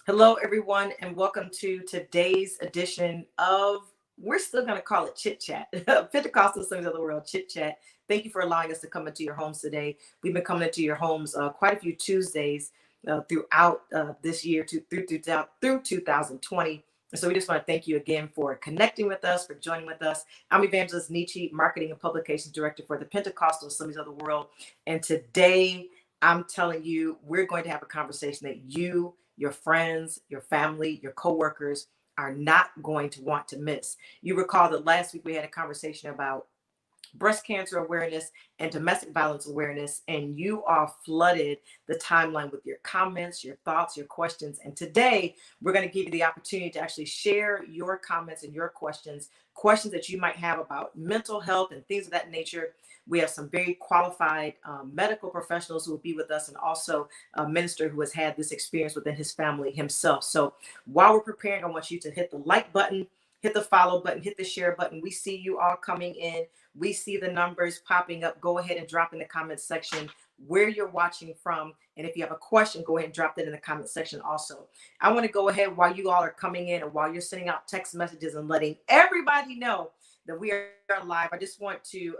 Hello, everyone, and welcome to today's edition of, we're still going to call it Chit Chat, Pentecostal Sons of the World Chit Chat. Thank you for allowing us to come into your homes today. We've been coming into your homes quite a few Tuesdays throughout this year through 2020. And so we just want to thank you again for connecting with us, for joining with us. I'm Evangelist Nietzsche, Marketing and Publications Director for the Pentecostal Assemblies of the World. And today, I'm telling you, we're going to have a conversation that you, your friends, your family, your coworkers are not going to want to miss. You recall that last week we had a conversation about breast cancer awareness and domestic violence awareness, and you all flooded the timeline with your comments, your thoughts, your questions. And today we're going to give you the opportunity to actually share your comments and your questions that you might have about mental health and things of that nature. We have some very qualified medical professionals who will be with us, and also a minister who has had this experience within his family himself. So while we're preparing, I want you to hit the like button, hit the follow button, hit the share button. We see you all coming in. We see the numbers popping up. Go ahead and drop in the comments section where you're watching from. And if you have a question, go ahead and drop that in the comment section also. I want to go ahead while you all are coming in and while you're sending out text messages and letting everybody know that we are live. I just want to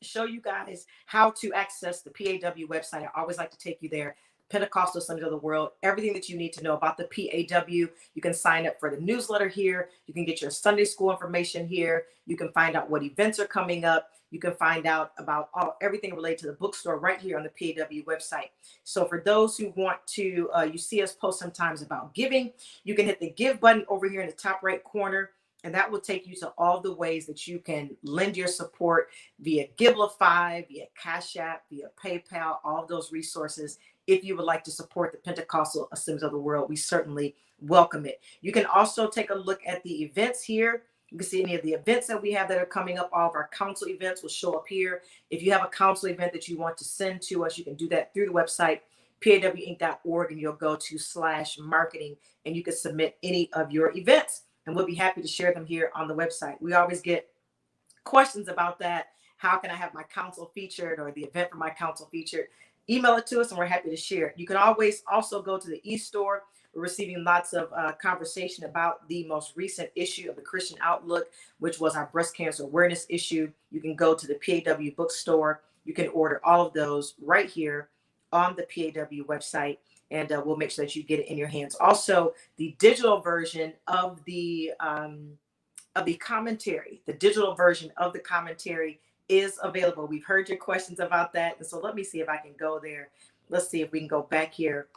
show you guys how to access the PAW website. I always like to take you there. Pentecostal Assemblies of the World, everything that you need to know about the PAW. You can sign up for the newsletter here. You can get your Sunday school information here. You can find out what events are coming up. You can find out about everything related to the bookstore right here on the PAW website. So for those who want to, you see us post sometimes about giving, you can hit the give button over here in the top right corner. And that will take you to all the ways that you can lend your support via Givelify, via Cash App, via PayPal, all of those resources. If you would like to support the Pentecostal Assemblies of the World, we certainly welcome it. You can also take a look at the events here. You can see any of the events that we have that are coming up. All of our council events will show up here. If you have a council event that you want to send to us, you can do that through the website, pawinc.org, and you'll go to /marketing, and you can submit any of your events, and we'll be happy to share them here on the website. We always get questions about that. How can I have my council featured or the event for my council featured? Email it to us and we're happy to share it. You can always also go to the e-store. We're receiving lots of conversation about the most recent issue of the Christian Outlook, which was our breast cancer awareness issue. You can go to the PAW bookstore. You can order all of those right here on the PAW website, and we'll make sure that you get it in your hands. Also, the digital version of the commentary, is available. We've heard your questions about that. And so let me see if I can go there. Let's see if we can go back here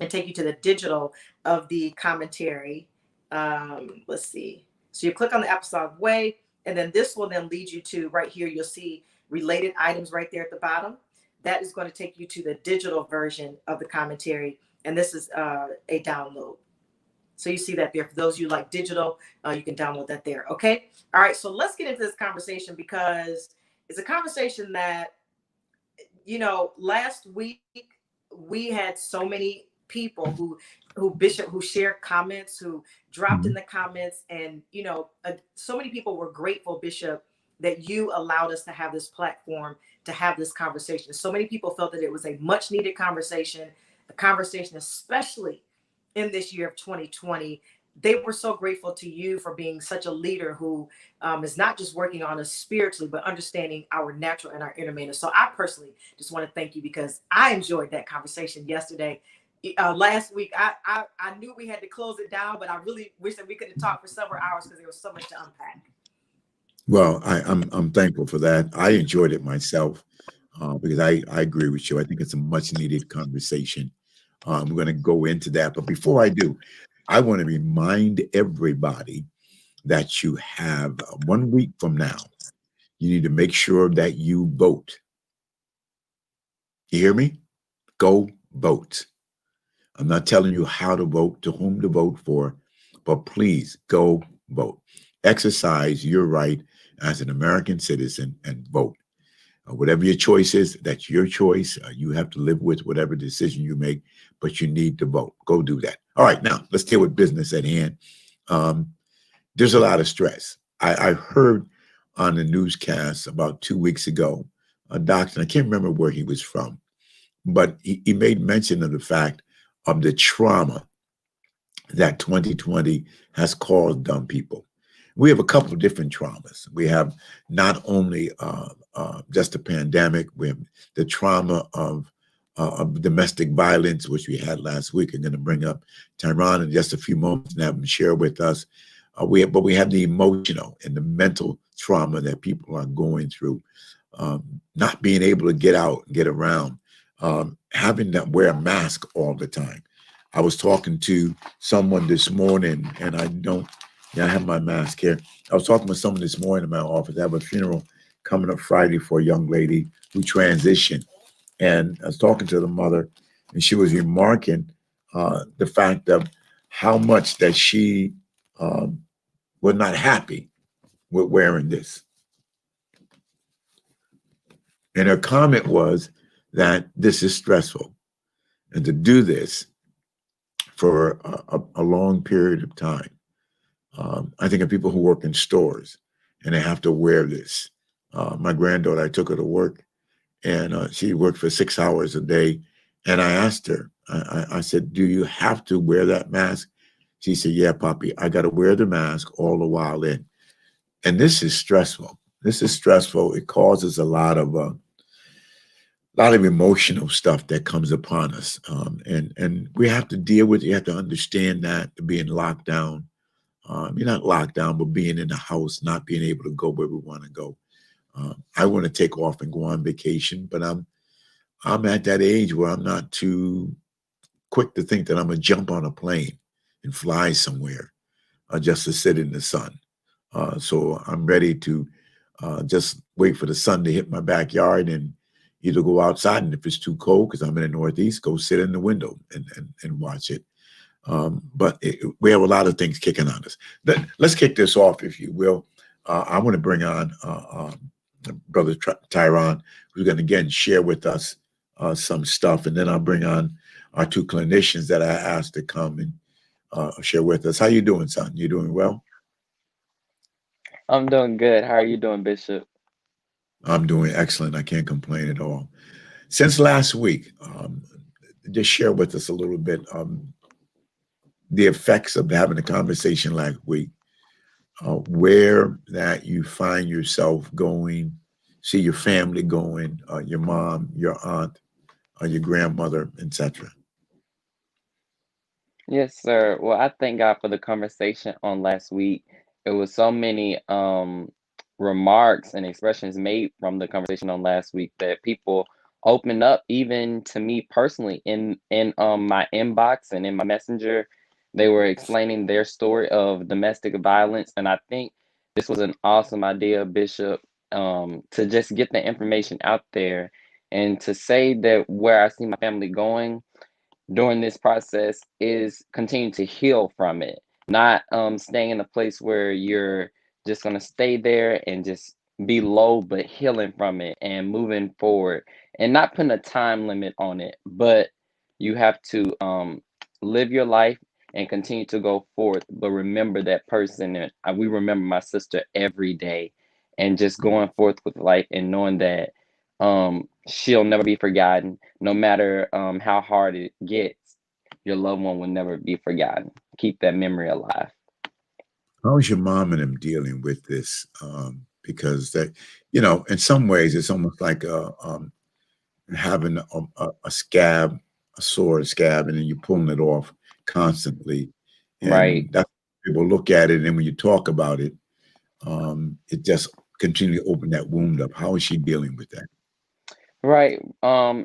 and take you to the digital of the commentary. Let's see. So you click on the Apostolic Way, and then this will then lead you to right here. You'll see related items right there at the bottom. That is going to take you to the digital version of the commentary. And this is a download. So you see that there. For those of you like digital, you can download that there. Okay. All right. So let's get into this conversation, because it's a conversation that, last week we had so many people who shared comments, who dropped in the comments, and so many people were grateful, Bishop, that you allowed us to have this platform, to have this conversation. So many people felt that it was a much needed conversation, especially in this year of 2020. They were so grateful to you for being such a leader who is not just working on us spiritually, but understanding our natural and our inner man. So I personally just want to thank you, because I enjoyed that conversation yesterday. Last week, I knew we had to close it down, but I really wish that we could have talked for several hours, because there was so much to unpack. Well, I'm thankful for that. I enjoyed it myself because I agree with you. I think it's a much needed conversation. We're going to go into that. But before I do, I want to remind everybody that you have 1 week from now, you need to make sure that you vote. You hear me? Go vote. I'm not telling you how to vote, to whom to vote for, but please go vote. Exercise your right as an American citizen and vote. Whatever your choice is, that's your choice. You have to live with whatever decision you make, but you need to vote. Go do that. All right, now let's deal with business at hand. There's a lot of stress. I heard on the newscast about 2 weeks ago, a doctor, I can't remember where he was from, but he made mention of the fact of the trauma that 2020 has caused dumb people. We have a couple of different traumas. We have not only just the pandemic, we have the trauma of domestic violence, which we had last week. I'm going to bring up Tyraun in just a few moments and have him share with us. But we have the emotional and the mental trauma that people are going through, not being able to get out and get around, having to wear a mask all the time. I was talking to someone this morning, and I have my mask here. I was talking with someone this morning in my office. I have a funeral coming up Friday for a young lady who transitioned. And I was talking to the mother, and she was remarking the fact of how much that she was not happy with wearing this. And her comment was that this is stressful. And to do this for a long period of time. I think of people who work in stores and they have to wear this. My granddaughter, I took her to work, and she worked for 6 hours a day. And I asked her, I said, do you have to wear that mask? She said, yeah, Poppy, I got to wear the mask all the while in. And this is stressful. This is stressful. It causes a lot of emotional stuff that comes upon us. And we have to deal with it. You have to understand that being locked down. You're not locked down, but being in the house, not being able to go where we want to go. I want to take off and go on vacation, but I'm at that age where I'm not too quick to think that I'm gonna jump on a plane and fly somewhere just to sit in the sun. So I'm ready to just wait for the sun to hit my backyard and either go outside, and if it's too cold, because I'm in the Northeast, go sit in the window and watch it. But we have a lot of things kicking on us. Let's kick this off, if you will. I want to bring on Brother Tyraun, who's going to again share with us some stuff, and then I'll bring on our two clinicians that I asked to come and share with us. How you doing, son? You doing well? I'm doing good. How are you doing, Bishop? I'm doing excellent. I can't complain at all. Since last week, just share with us a little bit the effects of having a conversation last week, where that you find yourself going, see your family going, your mom, your aunt, your grandmother, etc. Yes, sir. Well, I thank God for the conversation on last week. It was so many remarks and expressions made from the conversation on last week that people opened up even to me personally in my inbox and in my messenger. They were explaining their story of domestic violence, and I think this was an awesome idea, Bishop, to just get the information out there and to say that where I see my family going during this process is continue to heal from it, not staying in a place where you're just going to stay there and just be low, but healing from it and moving forward and not putting a time limit on it, but you have to live your life and continue to go forth, but remember that person. And we remember my sister every day, and just going forth with life and knowing that she'll never be forgotten, no matter how hard it gets. Your loved one will never be forgotten. Keep that memory alive. How is your mom and them dealing with this? Because that, in some ways, it's almost like having a scab, a sore scab, and then you're pulling it off constantly. Right. And that's people look at it, and when you talk about it, it just continually open that wound up. How is she dealing with that? Right.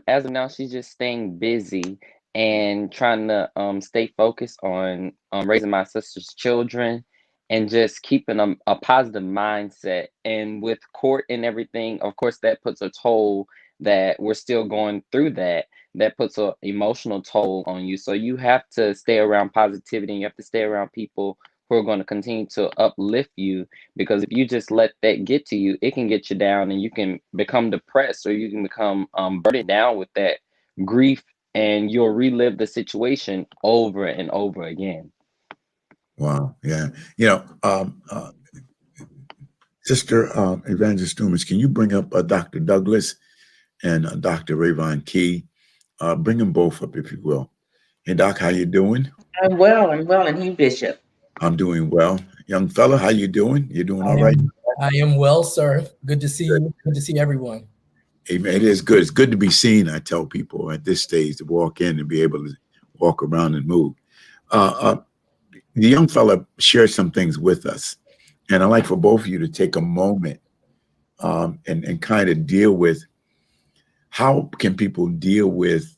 As of now, she's just staying busy and trying to stay focused on raising my sister's children and just keeping a positive mindset. And with court and everything, of course, that puts a toll that we're still going through that. That puts a emotional toll on you. So you have to stay around positivity and you have to stay around people who are going to continue to uplift you, because if you just let that get to you, it can get you down and you can become depressed, or you can become burdened down with that grief, and you'll relive the situation over and over again. Wow. Yeah. Sister Evangelist Dumas, can you bring up Dr. Douglas and Dr. RayVann Kee? Bring them both up, if you will. Hey, Doc, how you doing? I'm well, and you, Bishop. I'm doing well. Young fella, how you doing? You doing all I right? am well, sir. Good to see you. Good to see everyone. Amen. It is good. It's good to be seen, I tell people at this stage, to walk in and be able to walk around and move. The young fella shared some things with us, and I'd like for both of you to take a moment and kind of deal with how can people deal with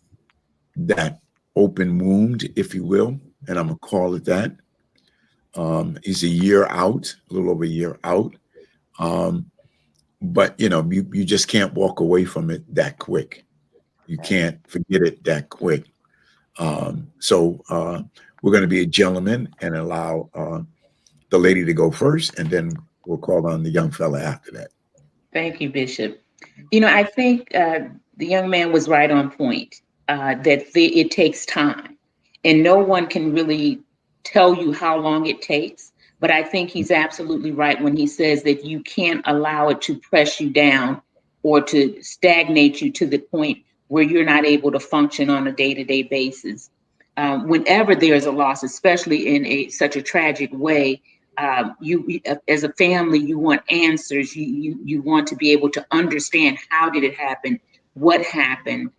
that open wound, if you will, and I'm going to call it that. He's a year out, a little over a year out. But you just can't walk away from it that quick. You can't forget it that quick. So we're going to be a gentleman and allow the lady to go first, and then we'll call on the young fella after that. Thank you, Bishop. I think the young man was right on point, that it takes time, and no one can really tell you how long it takes. But I think he's absolutely right when he says that you can't allow it to press you down or to stagnate you to the point where you're not able to function on a day-to-day basis. Whenever there's a loss, especially in such a tragic way, you as a family, you want answers. You want to be able to understand, how did it happen, what happened,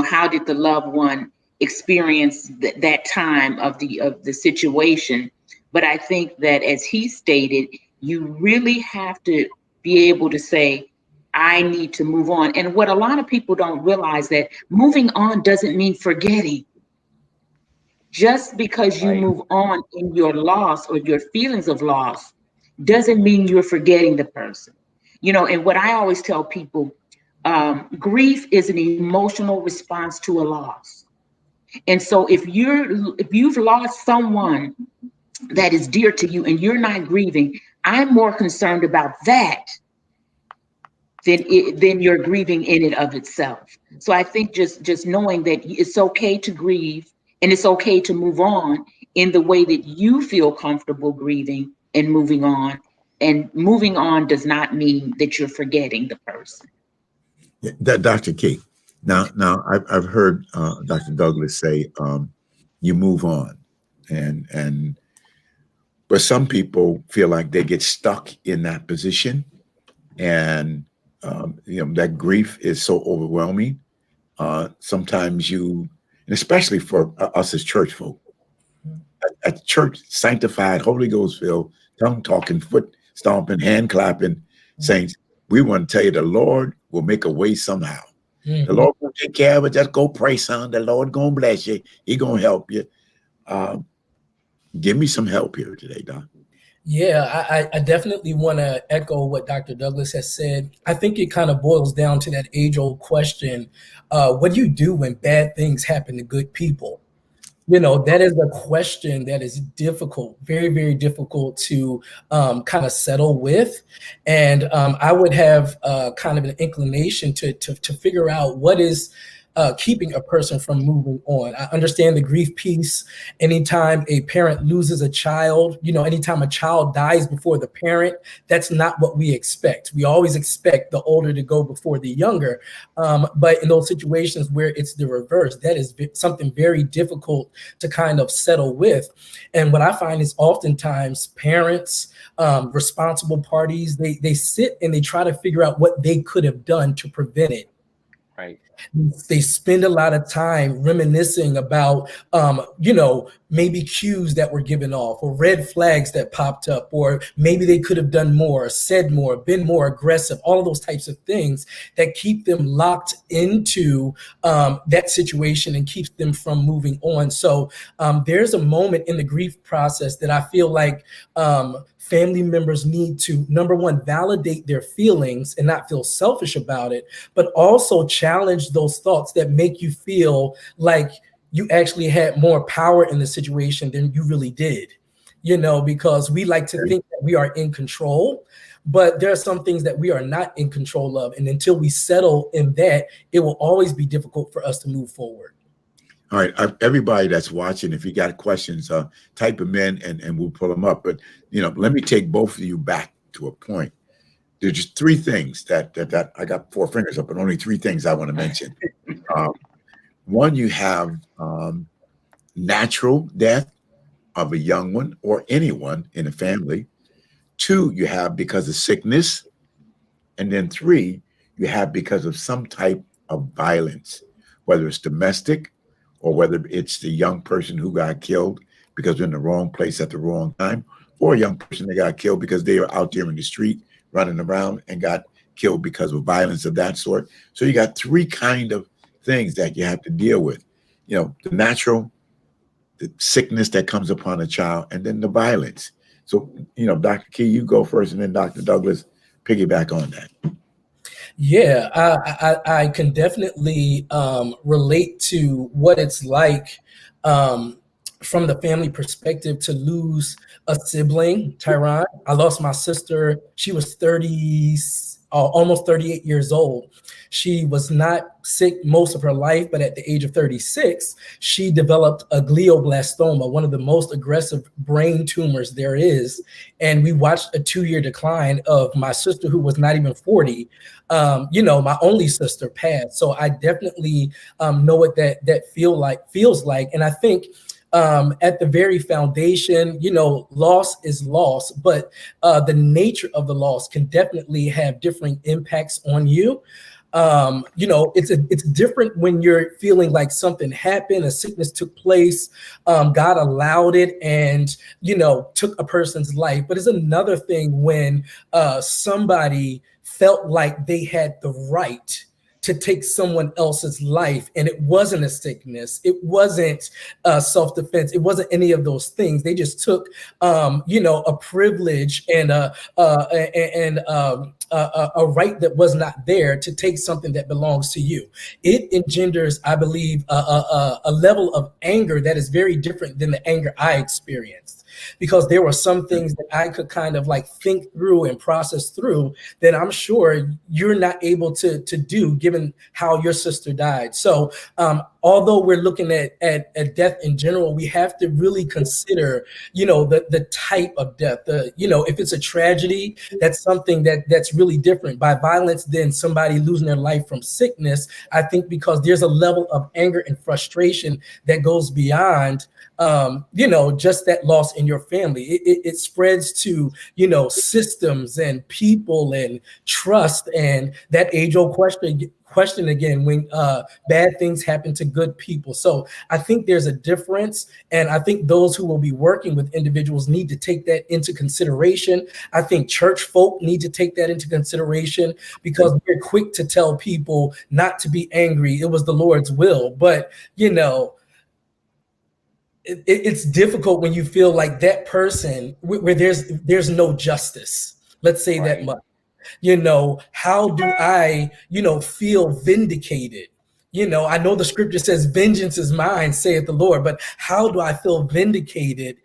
how did the loved one experience that time of the situation. But I think that, as he stated, you really have to be able to say, I need to move on. And what a lot of people don't realize, that moving on doesn't mean forgetting. Just because you move on in your loss or your feelings of loss doesn't mean you're forgetting the person. And what I always tell people, grief is an emotional response to a loss. And so if you've lost someone that is dear to you and you're not grieving, I'm more concerned about that than you're grieving in and of itself. So I think just knowing that it's okay to grieve and it's okay to move on in the way that you feel comfortable grieving and moving on. And moving on does not mean that you're forgetting the person. Yeah, that Dr. Kee. Now I've heard Dr. Douglas say you move on, but some people feel like they get stuck in that position, and that grief is so overwhelming. Sometimes and especially for us as church folk, at church, sanctified, Holy Ghost filled, tongue talking, foot stomping, hand clapping saints, we want to tell you the Lord will make a way somehow. Mm-hmm. The Lord will take care of it. Just go pray, son. The Lord gonna bless you. He gonna help you. Give me some help here today, Doc. Yeah, I definitely want to echo what Dr. Douglas has said. I think it kind of boils down to that age-old question, what do you do when bad things happen to good people? That is a question that is difficult, very, very difficult to kind of settle with. And I would have kind of an inclination to figure out what is keeping a person from moving on. I understand the grief piece. Anytime a parent loses a child, anytime a child dies before the parent, that's not what we expect. We always expect the older to go before the younger. But in those situations where it's the reverse, that is something very difficult to kind of settle with. And what I find is oftentimes parents, responsible parties, they sit and they try to figure out what they could have done to prevent it. Right. They spend a lot of time reminiscing about, maybe cues that were given off or red flags that popped up, or maybe they could have done more, said more, been more aggressive, all of those types of things that keep them locked into that situation and keeps them from moving on. So there's a moment in the grief process that I feel like family members need to, number one, validate their feelings and not feel selfish about it, but also challenge those thoughts that make you feel like you actually had more power in the situation than you really did, because we like to think that we are in control, but there are some things that we are not in control of. And until we settle in that, it will always be difficult for us to move forward. All right, everybody that's watching, if you got questions, type them in and we'll pull them up. But, let me take both of you back to a point. There's just three things that I got four fingers up, but only three things I want to mention. One, you have natural death of a young one or anyone in a family. 2, you have because of sickness. And then 3, you have because of some type of violence, whether it's domestic or whether it's the young person who got killed because they're in the wrong place at the wrong time, or a young person that got killed because they were out there in the street running around and got killed because of violence of that sort. So you got 3 kind of things that you have to deal with. The natural, the sickness that comes upon a child, and then the violence. So, Dr. Kee, you go first, and then Dr. Douglas piggyback on that. Yeah, I can definitely relate to what it's like from the family perspective to lose a sibling, Tyraun. I lost my sister. She was 30, almost 38 years old. She was not sick most of her life, but at the age of 36, she developed a glioblastoma, one of the most aggressive brain tumors there is. And we watched a 2-year decline of my sister, who was not even 40. My only sister passed. So I definitely know what that feels like. And I think at the very foundation, loss is loss, but the nature of the loss can definitely have differing impacts on you. It's different when you're feeling like something happened, a sickness took place, God allowed it, and took a person's life. But it's another thing when somebody felt like they had the right to take someone else's life, and it wasn't a sickness, it wasn't self-defense, it wasn't any of those things. They just took a privilege and a right that was not there to take something that belongs to you. It engenders, I believe, a level of anger that is very different than the anger I experienced, because there were some things that I could kind of like think through and process through that I'm sure you're not able to do, given how your sister died. So although we're looking at death in general, we have to really consider, the type of death. If it's a tragedy, that's something that's really different. By violence, then somebody losing their life from sickness, I think because there's a level of anger and frustration that goes beyond just that loss in your family. It spreads to, systems and people and trust, and that age-old question again, when bad things happen to good people. So I think there's a difference, and I think those who will be working with individuals need to take that into consideration. I think church folk need to take that into consideration, because we're quick to tell people not to be angry. It was the Lord's will, but it's difficult when you feel like that person where there's no justice. Let's say that much. How do I, feel vindicated? I know the scripture says, vengeance is mine, saith the Lord, but how do I feel vindicated?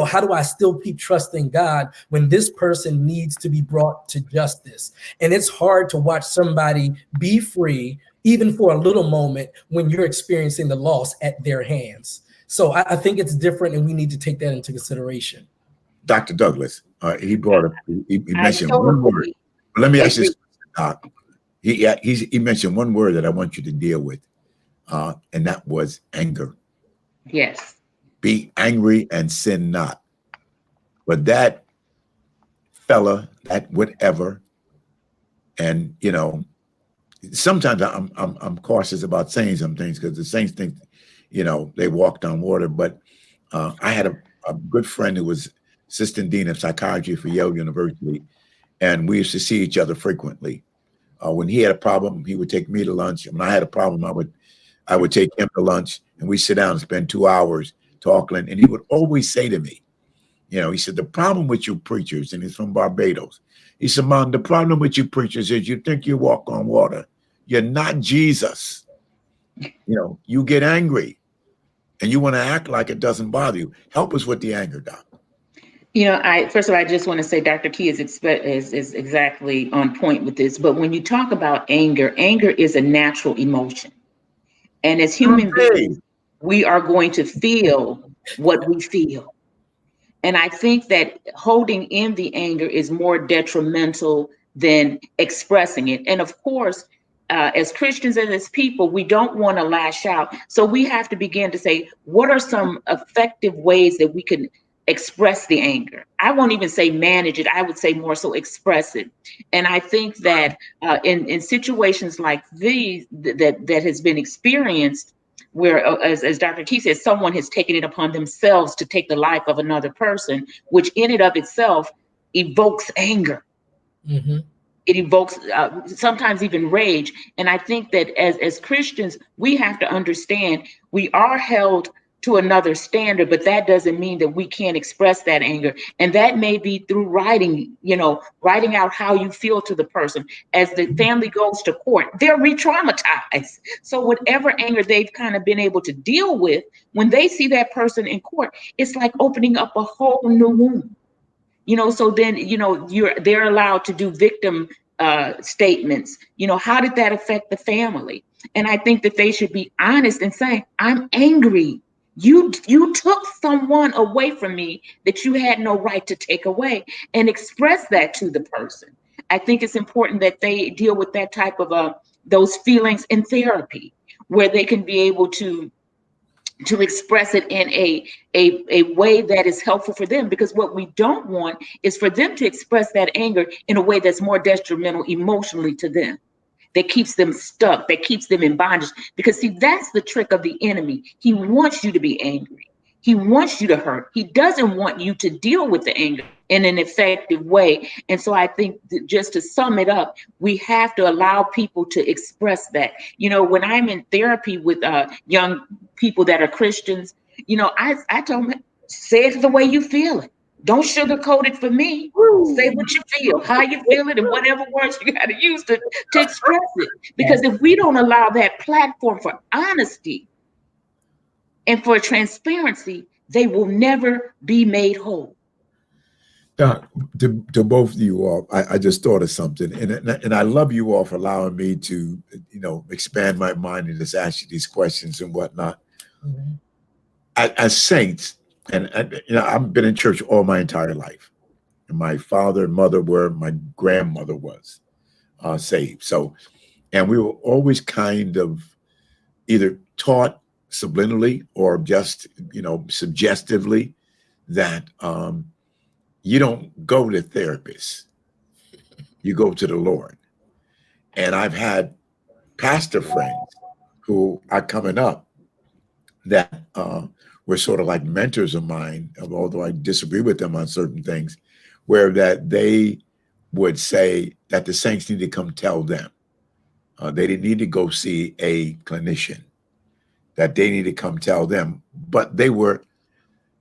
How do I still keep trusting God when this person needs to be brought to justice? And it's hard to watch somebody be free, even for a little moment, when you're experiencing the loss at their hands. So I think it's different, and we need to take that into consideration. Dr. Douglas, he brought up, he mentioned one word. Let me ask you this, Doc. He mentioned one word that I want you to deal with, and that was anger. Yes. Be angry and sin not. But that fella, that whatever, and sometimes I'm cautious about saying some things, because the saints think, they walked on water. But I had a good friend who was assistant dean of psychiatry for Yale University, and we used to see each other frequently. When he had a problem, he would take me to lunch. When I had a problem, I would take him to lunch, and we sit down and spend 2 hours talking. And he would always say to me, he said, the problem with you preachers, and he's from Barbados, he said, "Mom, the problem with you preachers is you think you walk on water. You're not Jesus. You get angry, and you want to act like it doesn't bother you. Help us with the anger, Doc." First of all, I just want to say Dr. Kee is exactly on point with this. But when you talk about anger, anger is a natural emotion. And as human beings, we are going to feel what we feel. And I think that holding in the anger is more detrimental than expressing it. And of course, as Christians and as people, we don't want to lash out. So we have to begin to say, what are some effective ways that we can express the anger? I won't even say manage it. I would say more so express it. And I think that in situations like these that has been experienced, where, as Dr. Key says, someone has taken it upon themselves to take the life of another person, which in and of itself evokes anger. Mm-hmm. It evokes sometimes even rage. And I think that as Christians, we have to understand we are held to another standard, but that doesn't mean that we can't express that anger. And that may be through writing, writing out how you feel to the person. As the family goes to court, they're re-traumatized. So whatever anger they've kind of been able to deal with, when they see that person in court, it's like opening up a whole new wound. So then, they're allowed to do victim statements. How did that affect the family? And I think that they should be honest and say, I'm angry. You took someone away from me that you had no right to take away, and express that to the person. I think it's important that they deal with that type of those feelings in therapy, where they can be able to express it in a way that is helpful for them, because what we don't want is for them to express that anger in a way that's more detrimental emotionally to them, that keeps them stuck, that keeps them in bondage. Because see, that's the trick of the enemy. He wants you to be angry. He wants you to hurt. He doesn't want you to deal with the anger in an effective way. And so I think that, just to sum it up, we have to allow people to express that. When I'm in therapy with young people that are Christians, I tell them, say it the way you feel it. Don't sugarcoat it for me. Say what you feel, how you feel it, and whatever words you got to use to express it. Because if we don't allow that platform for honesty and for transparency, they will never be made whole. Now, to both of you all, I just thought of something, and I love you all for allowing me to, expand my mind and just ask you these questions and whatnot. Mm-hmm. As saints, and I've been in church all my entire life. And my father and mother were, my grandmother was saved. So, and we were always kind of either taught subliminally or just, suggestively that you don't go to therapists, you go to the Lord. And I've had pastor friends who are coming up that were sort of like mentors of mine, although I disagree with them on certain things, where that they would say that the saints need to come tell them. They didn't need to go see a clinician, that they need to come tell them. But they were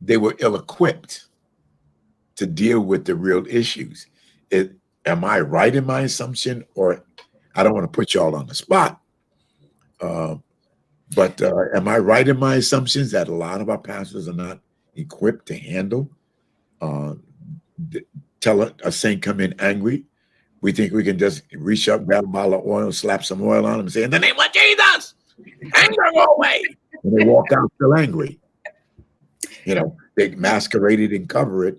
ill-equipped to deal with the real issues. Am I right in my assumption? Or I don't want to put y'all on the spot. But am I right in my assumptions that a lot of our pastors are not equipped to handle? Tell a saint come in angry. We think we can just reach up, grab a bottle of oil, slap some oil on them and say, in the name of Jesus, anger go away. And they walk out still angry. They masquerade it and cover it,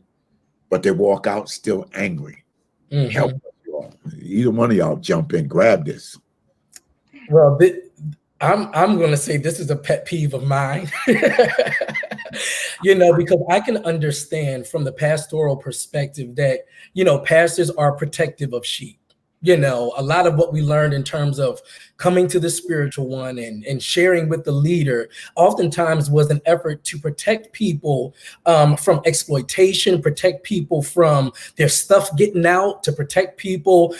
but they walk out still angry. Mm-hmm. Help us, y'all. Either one of y'all jump in, grab this. Well, I'm going to say this is a pet peeve of mine, because I can understand from the pastoral perspective that, pastors are protective of sheep. A lot of what we learned in terms of coming to the spiritual one and sharing with the leader oftentimes was an effort to protect people from exploitation, protect people from their stuff getting out, to protect people,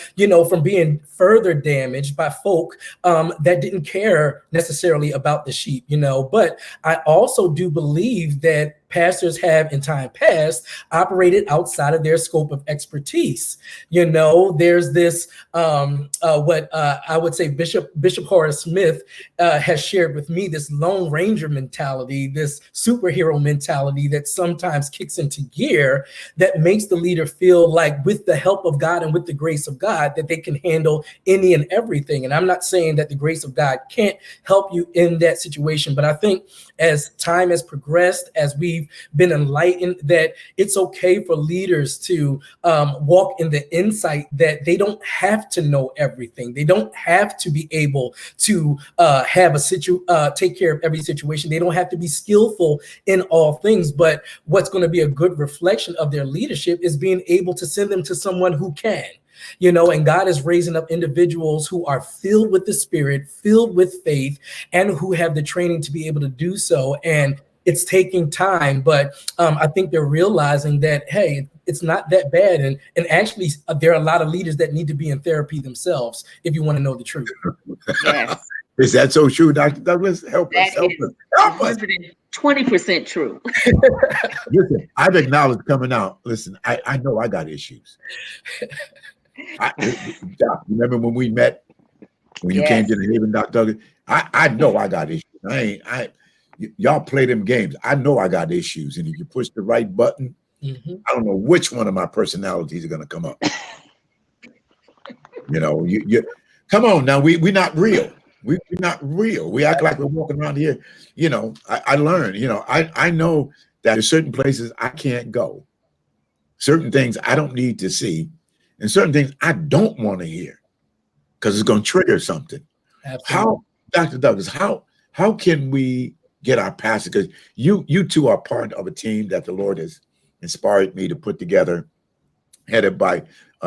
from being further damaged by folk that didn't care necessarily about the sheep, But I also do believe that pastors have in time past operated outside of their scope of expertise. There's this, what I would say Bishop Horace Smith has shared with me, this Lone Ranger mentality, this superhero mentality that sometimes kicks into gear that makes the leader feel like with the help of God and with the grace of God that they can handle any and everything. And I'm not saying that the grace of God can't help you in that situation, but I think as time has progressed, as we've we've been enlightened that it's okay for leaders to walk in the insight that they don't have to know everything. They don't have to be able to have take care of every situation. They don't have to be skillful in all things. But what's going to be a good reflection of their leadership is being able to send them to someone who can. And God is raising up individuals who are filled with the Spirit, filled with faith, and who have the training to be able to do so. And it's taking time, but I think they're realizing that, hey, it's not that bad. And actually, there are a lot of leaders that need to be in therapy themselves, if you want to know the truth. Yes. Is that so true, Dr. Douglas? Help us. 120% true. Listen, I've acknowledged coming out. Listen, I know I got issues. Doc, remember when we met, when you came to the Haven, Dr. Douglas? I know I got issues. Y'all play them games. I know I got issues. And if you push the right button, I don't know which one of my personalities are going to come up. You come on now. We're not real. We're not real. We act like we're walking around here. I learned, I know that there's certain places I can't go. Certain things I don't need to see. And certain things I don't want to hear because it's going to trigger something. Absolutely. Dr. Douglas, how can we get our pastor? Because you two are part of a team that the Lord has inspired me to put together, headed by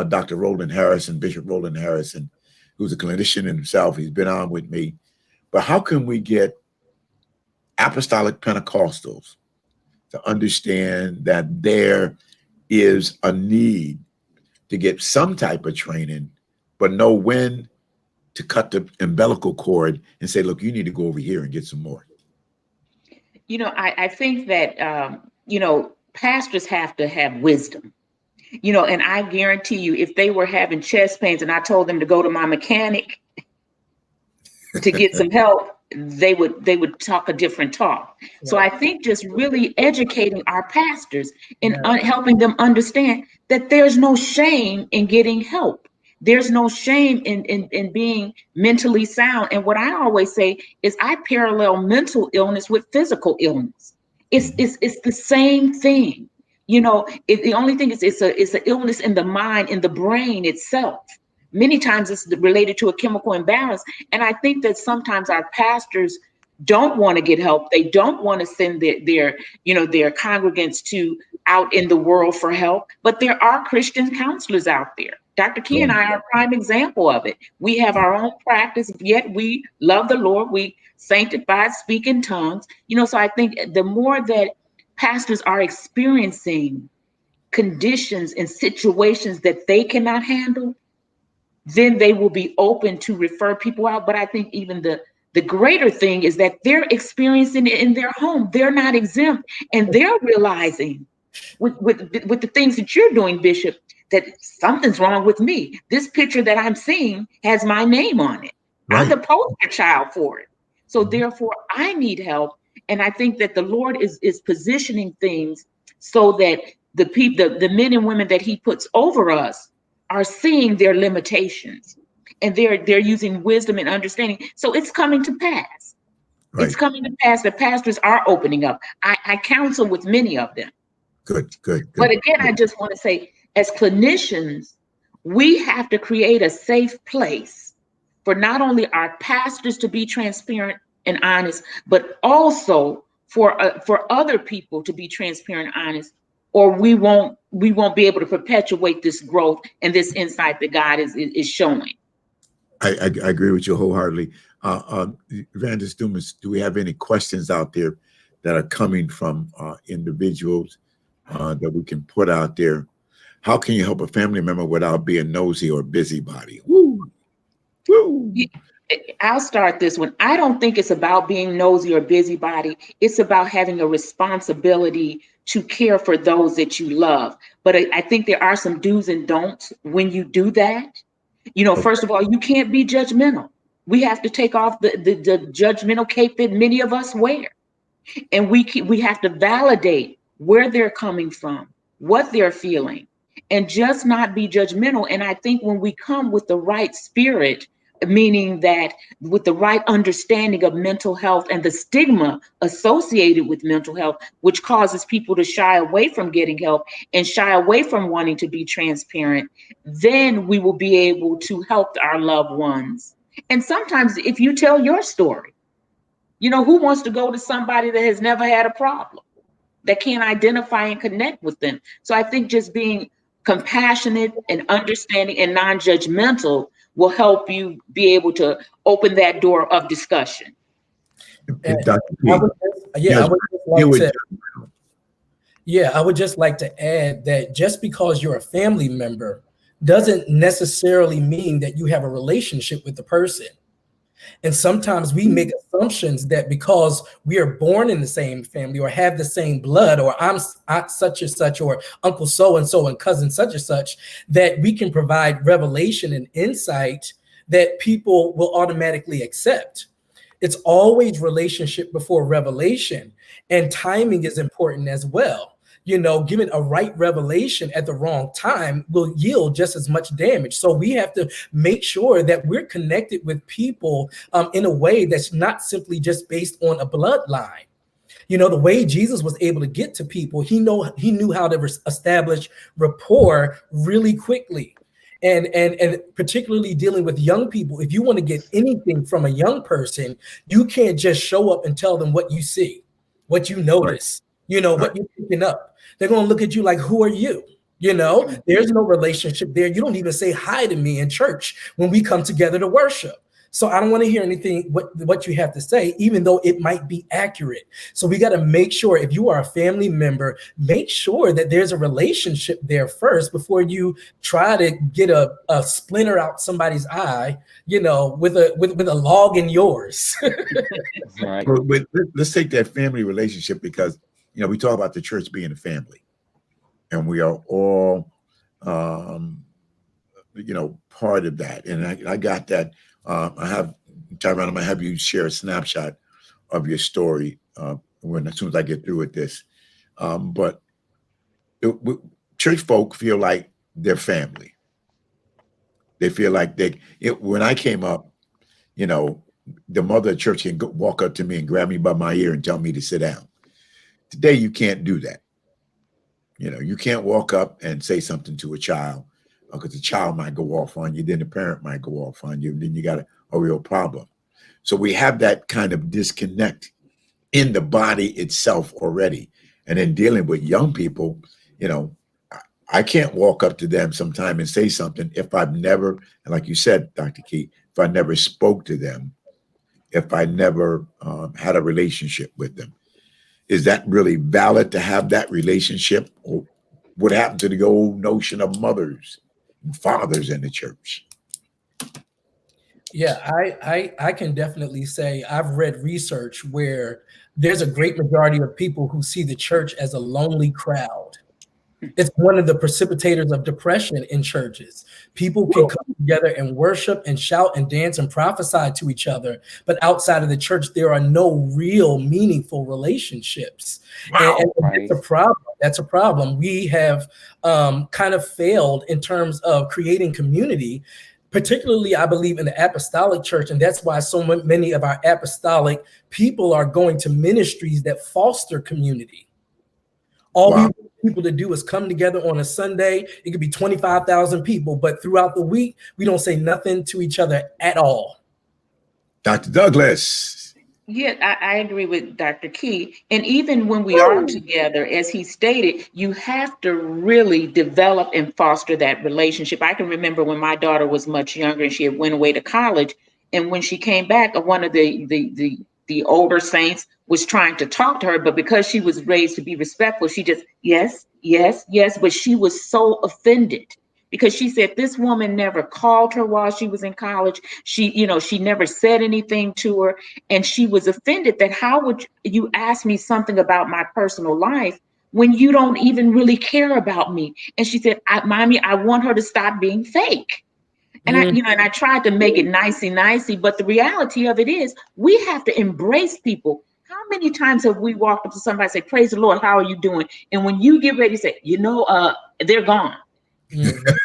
Dr. Roland Harrison, Bishop Roland Harrison, who's a clinician himself. He's been on with me. But how can we get apostolic Pentecostals to understand that there is a need to get some type of training, but know when to cut the umbilical cord and say, look, you need to go over here and get some more? I think that, pastors have to have wisdom, and I guarantee you, if they were having chest pains and I told them to go to my mechanic to get some help, they would talk a different talk. Yeah. So I think just really educating our pastors and helping them understand that there's no shame in getting help. There's no shame in being mentally sound. And what I always say is I parallel mental illness with physical illness. It's the same thing. The only thing is it's an illness in the mind, in the brain itself. Many times it's related to a chemical imbalance. And I think that sometimes our pastors don't want to get help. They don't want to send their congregants to out in the world for help. But there are Christian counselors out there. Dr. Kee and I are a prime example of it. We have our own practice, yet we love the Lord. We sanctify, speak in tongues. So I think the more that pastors are experiencing conditions and situations that they cannot handle, then they will be open to refer people out. But I think even the greater thing is that they're experiencing it in their home. They're not exempt, and they're realizing with the things that you're doing, Bishop, that something's wrong with me. This picture that I'm seeing has my name on it. Right. I'm the poster child for it. So therefore, I need help. And I think that the Lord is positioning things so that the men and women that He puts over us are seeing their limitations, and they're using wisdom and understanding. So it's coming to pass. Right. It's coming to pass. The pastors are opening up. I counsel with many of them. Good. But again, I just want to say, as clinicians, we have to create a safe place for not only our pastors to be transparent and honest, but also for other people to be transparent and honest, or we won't be able to perpetuate this growth and this insight that God is showing. I agree with you wholeheartedly. Evangelist Dumas, do we have any questions out there that are coming from individuals that we can put out there? How can you help a family member without being nosy or busybody? Woo! Woo! I'll start this one. I don't think it's about being nosy or busybody. It's about having a responsibility to care for those that you love. But I think there are some do's and don'ts when you do that. First of all, you can't be judgmental. We have to take off the judgmental cape that many of us wear. And we have to validate where they're coming from, what they're feeling, and just not be judgmental. And I think when we come with the right spirit meaning that with the right understanding of mental health and the stigma associated with mental health, which causes people to shy away from getting help and shy away from wanting to be transparent, then we will be able to help our loved ones. And sometimes if you tell your story, you know, who wants to go to somebody that has never had a problem, that can't identify and connect with them? So I think just being compassionate and understanding and non-judgmental will help you be able to open that door of discussion. And Dr. I Kee, would yes, I would just deal like with to, I would just like to add that just because you're a family member doesn't necessarily mean that you have a relationship with the person. And sometimes we make assumptions that because we are born in the same family or have the same blood, or I'm aunt such and such, or uncle so and cousin such and such, that we can provide revelation and insight that people will automatically accept. It's always relationship before revelation, and timing is important as well. You know, giving a right revelation at the wrong time will yield just as much damage. So we have to make sure that we're connected with people in a way that's not simply just based on a bloodline. You know, the way Jesus was able to get to people, he knew how to establish rapport really quickly. And particularly dealing with young people, if you want to get anything from a young person, you can't just show up and tell them what you see, what you notice, you know, what you're picking up. They're going to look at you like, who are you? You know, there's no relationship there. You don't even say hi to me in church when we come together to worship. So I don't want to hear anything what you have to say, even though it might be accurate. So we got to make sure, if you are a family member, make sure that there's a relationship there first before you try to get a splinter out somebody's eye, you know, with a log in yours. Right. but let's take that family relationship, because, you know, we talk about the church being a family, and we are all, you know, part of that. And I got that. I have, Tyraun, I'm going to have you share a snapshot of your story as soon as I get through with this. But church folk feel like they're family. They feel like when I came up, you know, the mother of church can walk up to me and grab me by my ear and tell me to sit down. Today, you can't do that. You know, you can't walk up and say something to a child, because the child might go off on you, then the parent might go off on you, and then you got a real problem. So we have that kind of disconnect in the body itself already. And then dealing with young people, you know, I can't walk up to them sometime and say something if I've never, and like you said, Dr. Kee, if I never spoke to them, if I never had a relationship with them. Is that really valid to have that relationship? Or what happened to the old notion of mothers and fathers in the church? Yeah, I can definitely say I've read research where there's a great majority of people who see the church as a lonely crowd. It's one of the precipitators of depression in churches. People can come together and worship and shout and dance and prophesy to each other, but outside of the church, there are no real meaningful relationships. Wow. And it's a problem. That's a problem. We have kind of failed in terms of creating community, particularly, I believe, in the apostolic church. And that's why so many of our apostolic people are going to ministries that foster community. All we want people to do is come together on a Sunday. It could be 25,000 people, but throughout the week, we don't say nothing to each other at all. Dr. Douglas. Yeah, I agree with Dr. Kee. And even when we are together, as he stated, you have to really develop and foster that relationship. I can remember when my daughter was much younger and she had went away to college. And when she came back, one of the older saints was trying to talk to her, but because she was raised to be respectful, she just, yes, yes, yes. But she was so offended because she said this woman never called her while she was in college. She never said anything to her. And she was offended that how would you ask me something about my personal life when you don't even really care about me? And she said, Mommy, I want her to stop being fake. And I tried to make it nicey, but the reality of it is we have to embrace people. How many times have we walked up to somebody and say, praise the Lord, how are you doing? And when you get ready to say, they're gone. Mhm.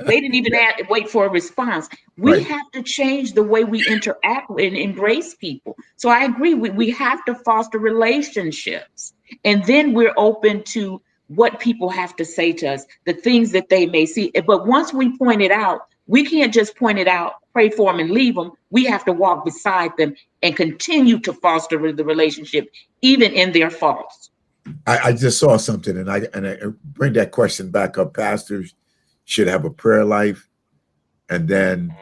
They didn't even wait for a response. We Right. have to change the way we interact and embrace people. So I agree. We have to foster relationships. And then we're open to what people have to say to us, the things that they may see. But once we point it out, we can't just point it out, pray for them, and leave them. We have to walk beside them and continue to foster the relationship, even in their faults. I just saw something, and I bring that question back up. Pastors should have a prayer life, and then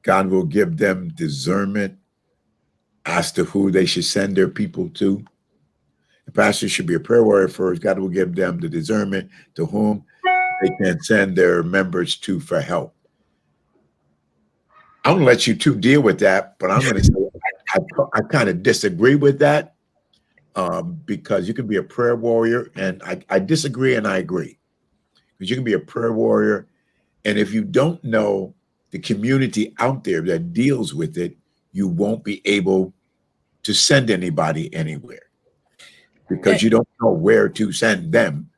God will give them discernment as to who they should send their people to. The pastor should be a prayer warrior first. God will give them the discernment to whom they can send their members to for help. I'm going to let you two deal with that, but I'm going to say I kind of disagree with that because you can be a prayer warrior, and I disagree and I agree. Because you can be a prayer warrior, and if you don't know the community out there that deals with it, you won't be able to send anybody anywhere because you don't know where to send them.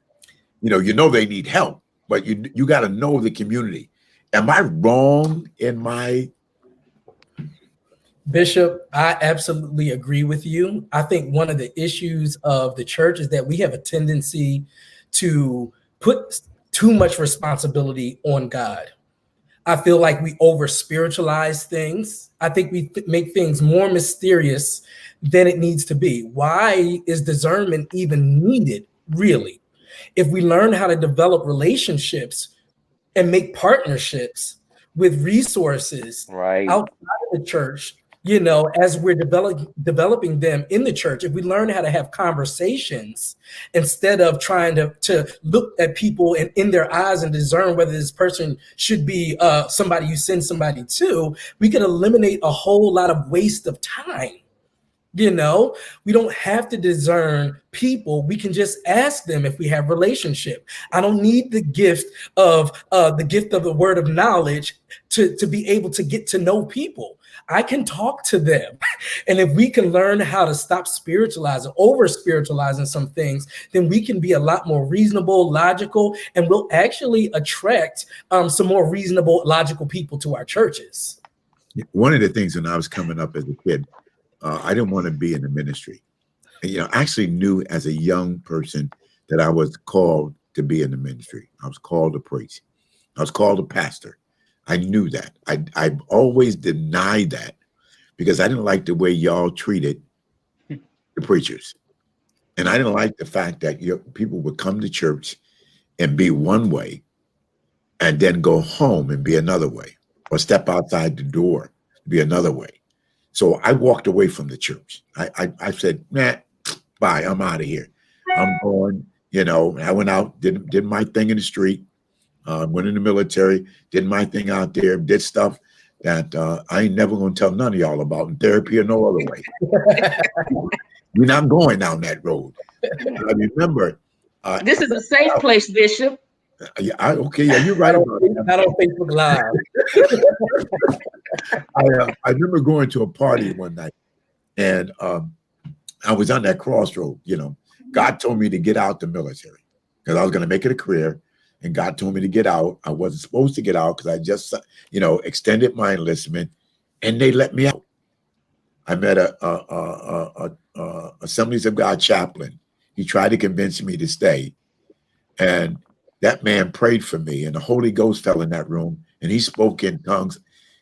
You know they need help, but you got to know the community. Am I wrong in my? Bishop, I absolutely agree with you. I think one of the issues of the church is that we have a tendency to put too much responsibility on God. I feel like we over spiritualize things. I think we make things more mysterious than it needs to be. Why is discernment even needed, really? If we learn how to develop relationships and make partnerships with resources Right. outside of the church, as we're developing them in the church, if we learn how to have conversations instead of trying to look at people and in their eyes and discern whether this person should be somebody you send somebody to, we can eliminate a whole lot of waste of time. We don't have to discern people. We can just ask them if we have relationship. I don't need the gift of the word of knowledge to be able to get to know people. I can talk to them. And if we can learn how to stop spiritualizing, over spiritualizing some things, then we can be a lot more reasonable, logical, and we'll actually attract some more reasonable, logical people to our churches. One of the things when I was coming up as a kid, I didn't want to be in the ministry. And, I actually knew as a young person that I was called to be in the ministry. I was called to preach. I was called a pastor. I knew that. I always denied that because I didn't like the way y'all treated the preachers. And I didn't like the fact that people would come to church and be one way and then go home and be another way, or step outside the door, be another way. So I walked away from the church. I said, nah, bye, I'm out of here. I'm going, I went out, did my thing in the street, went in the military, did my thing out there, did stuff that I ain't never going to tell none of y'all about in therapy or no other way. We're not going down that road. I remember. This is a safe place, Bishop. Okay, yeah, you're right about that. Not on Facebook Live. I remember going to a party one night, and I was on that crossroad. God told me to get out the military because I was going to make it a career, and God told me to get out. I wasn't supposed to get out because I just, extended my enlistment, and they let me out. I met a Assemblies of God chaplain. He tried to convince me to stay, and that man prayed for me, and the Holy Ghost fell in that room, and he spoke in tongues.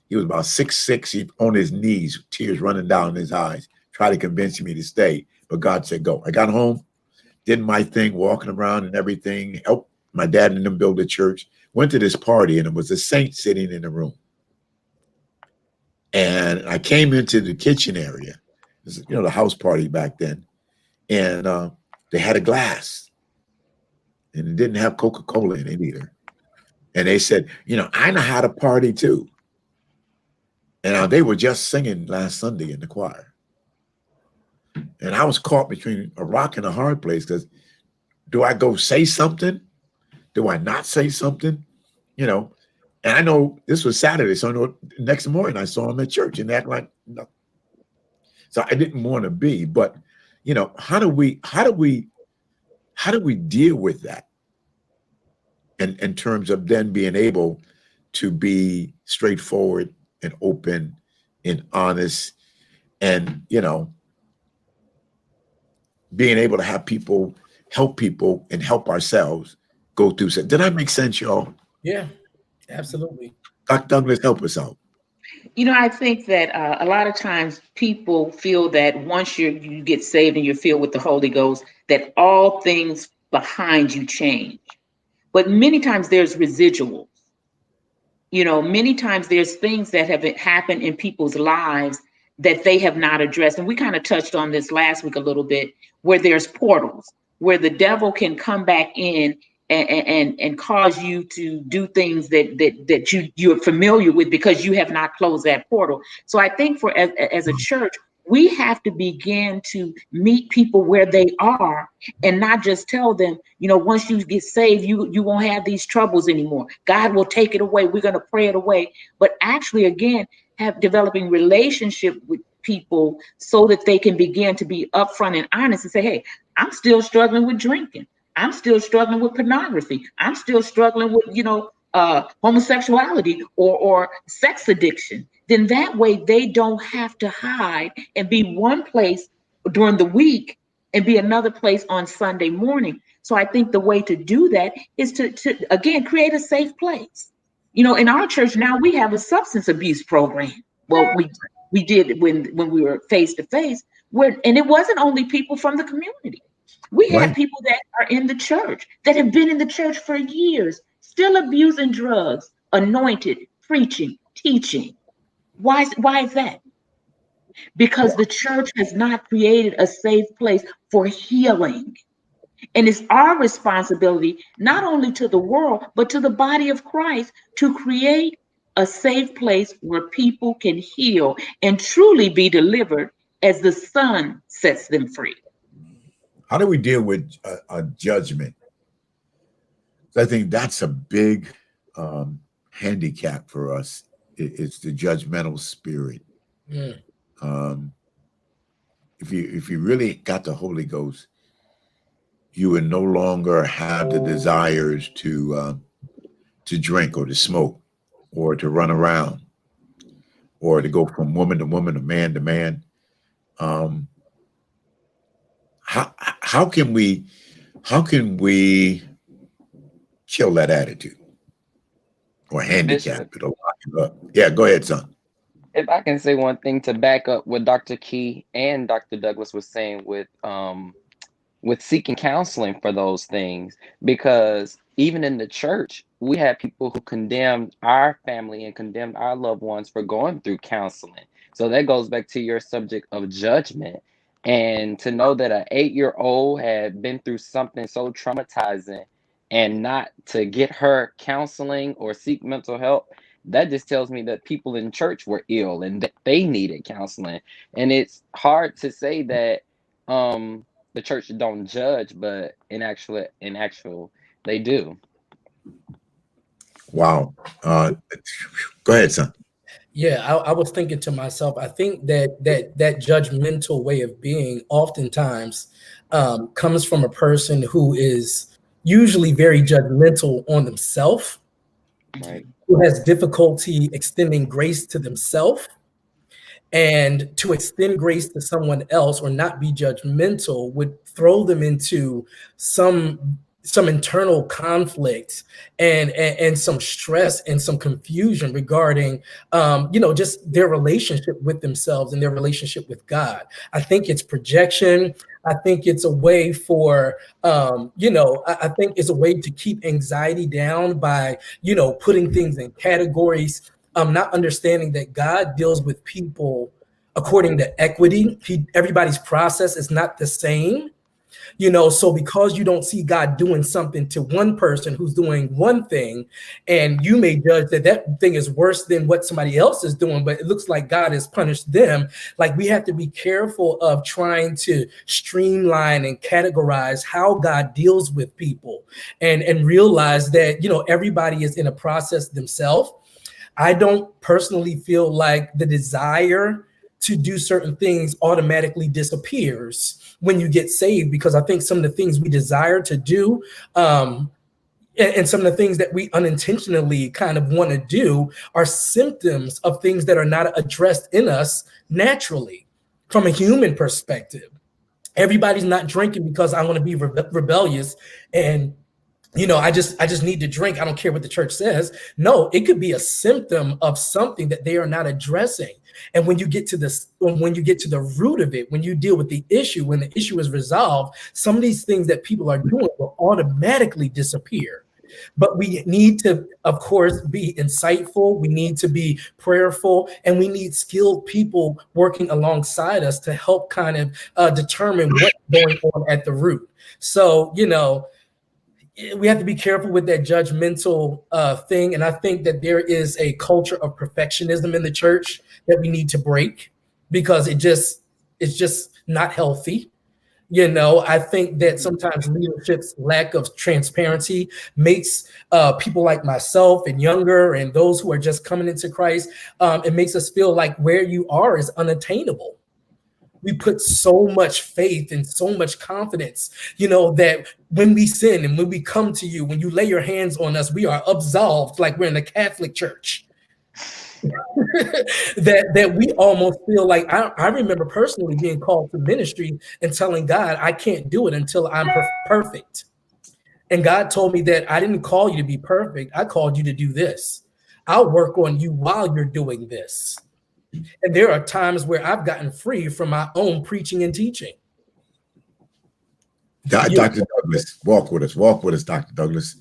He was about 6'6", he on his knees, tears running down his eyes, tried to convince me to stay, but God said, go. I got home, did my thing, walking around and everything, helped my dad and them build a church, went to this party, and it was a saint sitting in the room. And I came into the kitchen area, the house party back then, and they had a glass, and it didn't have Coca-Cola in it either. And they said, I know how to party too. And they were just singing last Sunday in the choir. And I was caught between a rock and a hard place because do I go say something? Do I not say something? And I know this was Saturday, so I know next morning I saw him at church and act like nothing. So I didn't want to be, but how do we deal with that? in terms of then being able to be straightforward and open and honest, and being able to have people and help ourselves go through. So, did I make sense, y'all? Yeah, absolutely. Dr. Douglas, help us out. I think that a lot of times people feel that once you get saved and you're filled with the Holy Ghost, that all things behind you change. But many times there's residuals. Many times there's things that have happened in people's lives that they have not addressed. And we kind of touched on this last week a little bit, where there's portals, where the devil can come back in and cause you to do things that you're familiar with because you have not closed that portal. So I think as a church, we have to begin to meet people where they are and not just tell them, once you get saved, you won't have these troubles anymore. God will take it away. We're going to pray it away. But actually, again, developing relationship with people so that they can begin to be upfront and honest and say, hey, I'm still struggling with drinking. I'm still struggling with pornography. I'm still struggling with, homosexuality or sex addiction. Then that way they don't have to hide and be one place during the week and be another place on Sunday morning. So I think the way to do that is to again, create a safe place. In our church now we have a substance abuse program. Well, we did when we were face to face, and it wasn't only people from the community. We had people that are in the church that have been in the church for years, still abusing drugs, anointed, preaching, teaching. Why is that? Because the church has not created a safe place for healing. And it's our responsibility, not only to the world, but to the body of Christ, to create a safe place where people can heal and truly be delivered as the Son sets them free. How do we deal with a judgment? I think that's a big handicap for us. It's the judgmental spirit. If you really got the Holy Ghost, you would no longer have the desires to drink or to smoke or to run around or to go from woman to woman, to man. How can we kill that attitude or handicap it or lock it up? Yeah, go ahead, son. If I can say one thing to back up what Dr. Kee and Dr. Douglas was saying with seeking counseling for those things, because even in the church, we have people who condemned our family and condemned our loved ones for going through counseling. So that goes back to your subject of judgment. And to know that an 8-year-old had been through something so traumatizing and not to get her counseling or seek mental help, that just tells me that people in church were ill and that they needed counseling. And it's hard to say that the church don't judge, but in actual they do. Wow. Go ahead, son. Yeah, I was thinking to myself, I think that judgmental way of being oftentimes comes from a person who is usually very judgmental on themselves, Right. who has difficulty extending grace to themselves. And to extend grace to someone else or not be judgmental would throw them into some internal conflict and some stress and some confusion regarding just their relationship with themselves and their relationship with God. I think it's projection. I think it's a way for I think it's a way to keep anxiety down by putting things in categories. Not understanding that God deals with people according to equity. Everybody's process is not the same. So because you don't see God doing something to one person who's doing one thing, and you may judge that thing is worse than what somebody else is doing, but it looks like God has punished them. Like, we have to be careful of trying to streamline and categorize how God deals with people and realize that, everybody is in a process themselves. I don't personally feel like the desire to do certain things automatically disappears when you get saved, because I think some of the things we desire to do, And some of the things that we unintentionally kind of want to do are symptoms of things that are not addressed in us naturally from a human perspective. Everybody's not drinking because I want to be rebellious and I just need to drink. I don't care what the church says. No, it could be a symptom of something that they are not addressing. And when you get to the root of it, when you deal with the issue, when the issue is resolved, some of these things that people are doing will automatically disappear. But we need to, of course, be insightful. We need to be prayerful, and we need skilled people working alongside us to help kind of determine what's going on at the root. So, we have to be careful with that judgmental thing. And I think that there is a culture of perfectionism in the church that we need to break, because it's just not healthy. I think that sometimes leadership's lack of transparency makes people like myself and younger and those who are just coming into Christ, it makes us feel like where you are is unattainable. We put so much faith and so much confidence, that when we sin and when we come to you, when you lay your hands on us, we are absolved like we're in the Catholic Church. that we almost feel like, I remember personally being called to ministry and telling God, I can't do it until I'm perfect. And God told me that I didn't call you to be perfect. I called you to do this. I'll work on you while you're doing this. And there are times where I've gotten free from my own preaching and teaching. Dr. Douglas, walk with us, Dr. Douglas.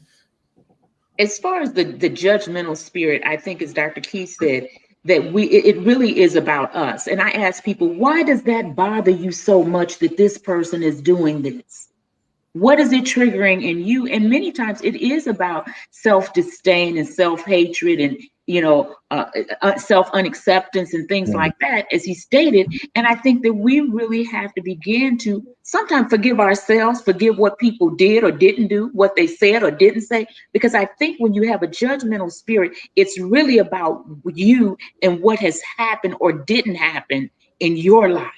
As far as the judgmental spirit, I think, as Dr. Kee said, that it really is about us. And I ask people, why does that bother you so much that this person is doing this? What is it triggering in you? And many times it is about self-disdain and self-hatred and, self-unacceptance and things like that, as he stated. And I think that we really have to begin to sometimes forgive ourselves, forgive what people did or didn't do, what they said or didn't say. Because I think when you have a judgmental spirit, it's really about you and what has happened or didn't happen in your life.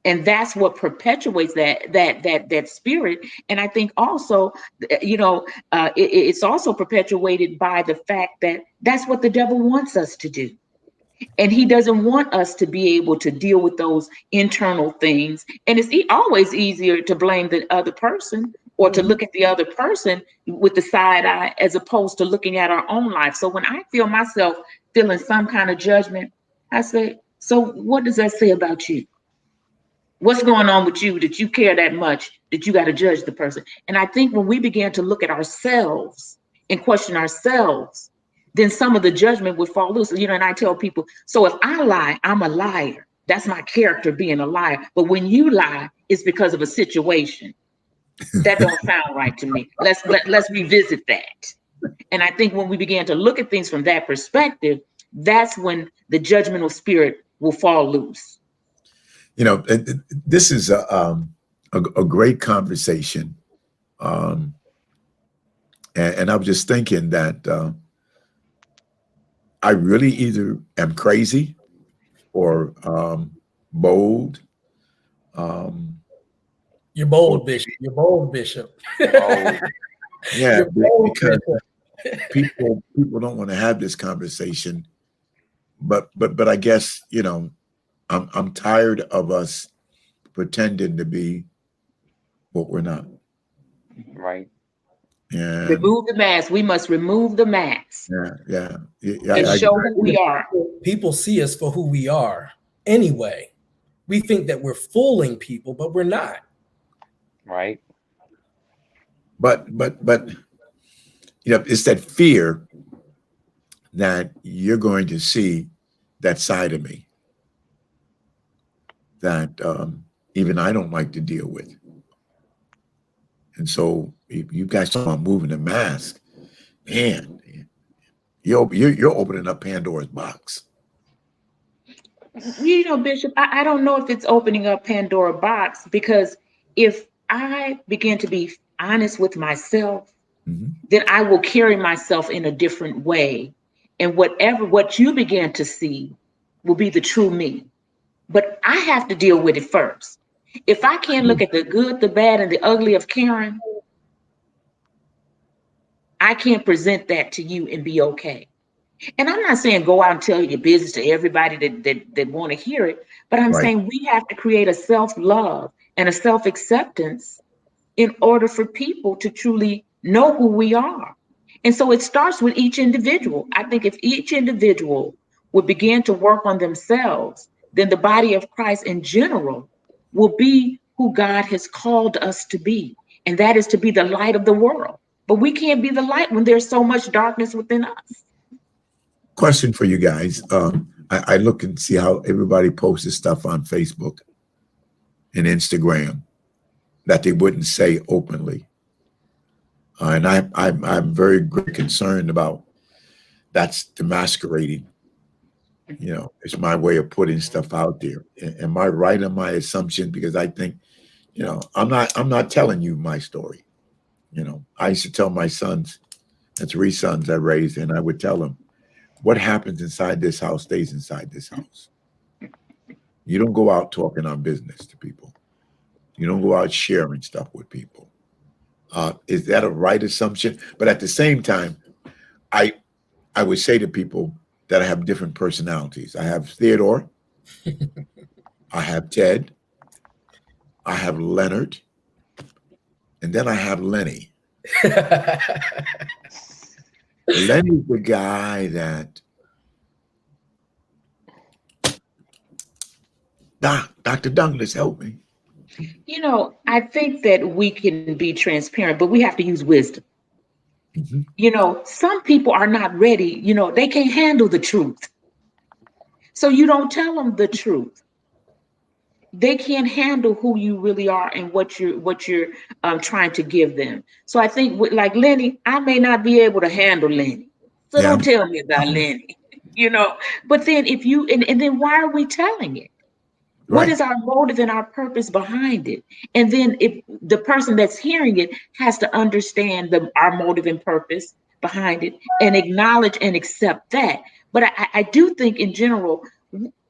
And that's what perpetuates that spirit. And I think also, it's also perpetuated by the fact that that's what the devil wants us to do. And he doesn't want us to be able to deal with those internal things. And it's always easier to blame the other person or to look at the other person with the side eye, as opposed to looking at our own life. So when I feel myself feeling some kind of judgment, I say, so what does that say about you? What's going on with you that you care that much that you got to judge the person? And I think when we begin to look at ourselves and question ourselves, then some of the judgment would fall loose. And I tell people, so if I lie, I'm a liar. That's my character, being a liar. But when you lie, it's because of a situation. That don't sound right to me. Let's revisit that. And I think when we begin to look at things from that perspective, that's when the judgmental spirit will fall loose. This is a great conversation. And I was just thinking that I really either am crazy or bold. You're bold, Bishop. You're bold, Bishop. Oh, Yeah, bold, because people don't want to have this conversation. But I guess, I'm tired of us pretending to be what we're not. right. Yeah. Remove the mask. We must remove the mask. Yeah. And show who we are. People see us for who we are anyway. We think that we're fooling people, but we're not. Right. But it's that fear that you're going to see that side of me that even I don't like to deal with. And so if you guys talk about moving the mask, man, you're opening up Pandora's box. Bishop, I don't know if it's opening up Pandora's box, because if I begin to be honest with myself, then I will carry myself in a different way. And what you begin to see will be the true me. But I have to deal with it first. If I can't look at the good, the bad, and the ugly of Karen, I can't present that to you and be okay. And I'm not saying go out and tell your business to everybody that want to hear it, but I'm Right. saying we have to create a self-love and a self-acceptance in order for people to truly know who we are. And so it starts with each individual. I think if each individual would begin to work on themselves, then the body of Christ in general will be who God has called us to be. And that is to be the light of the world. But we can't be the light when there's so much darkness within us. Question for you guys. I look and see how everybody posts this stuff on Facebook and Instagram that they wouldn't say openly. And I'm very concerned about that's the masquerading. You know, it's my way of putting stuff out there. Am I right on my assumption? Because I think, you know, I'm not telling you my story. You know, I used to tell my sons, the 3 sons I raised, and I would tell them, what happens inside this house stays inside this house. You don't go out talking on business to people. You don't go out sharing stuff with people. Is that a right assumption? But at the same time, I would say to people that I have different personalities. I have Theodore. I have Ted. I have Leonard. And then I have Lenny. Lenny's the guy that Dr. Douglas, help me. You know, I think that we can be transparent, but we have to use wisdom. Mm-hmm. You know, some people are not ready, you know, they can't handle the truth. So you don't tell them the truth. They can't handle who you really are and what you're trying to give them. So I think like Lenny, I may not be able to handle Lenny. So Yeah. don't tell me about Lenny, you know. But then if you, and then why are we telling it? What is our motive and our purpose behind it? And then if the person that's hearing it has to understand our motive and purpose behind it and acknowledge and accept that. But I do think in general,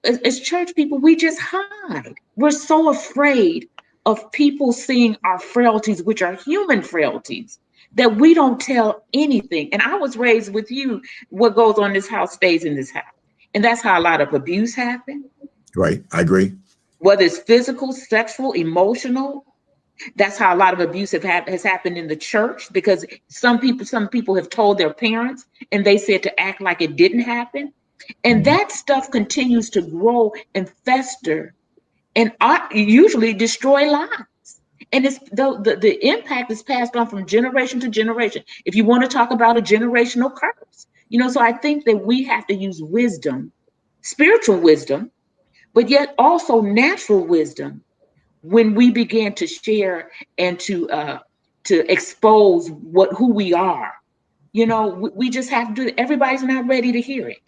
as church people, we just hide. We're so afraid of people seeing our frailties, which are human frailties, that we don't tell anything. And I was raised with you, what goes on in this house stays in this house. And that's how a lot of abuse happens. Right, I agree. Whether it's physical, sexual, emotional, that's how a lot of abuse has happened in the church, because some people have told their parents and they said to act like it didn't happen. And that stuff continues to grow and fester and usually destroy lives. And it's the impact is passed on from generation to generation. If you want to talk about a generational curse, you know, so I think that we have to use wisdom, spiritual wisdom, but yet also natural wisdom when we begin to share and to expose who we are. You know, we just have to do it. Everybody's not ready to hear it.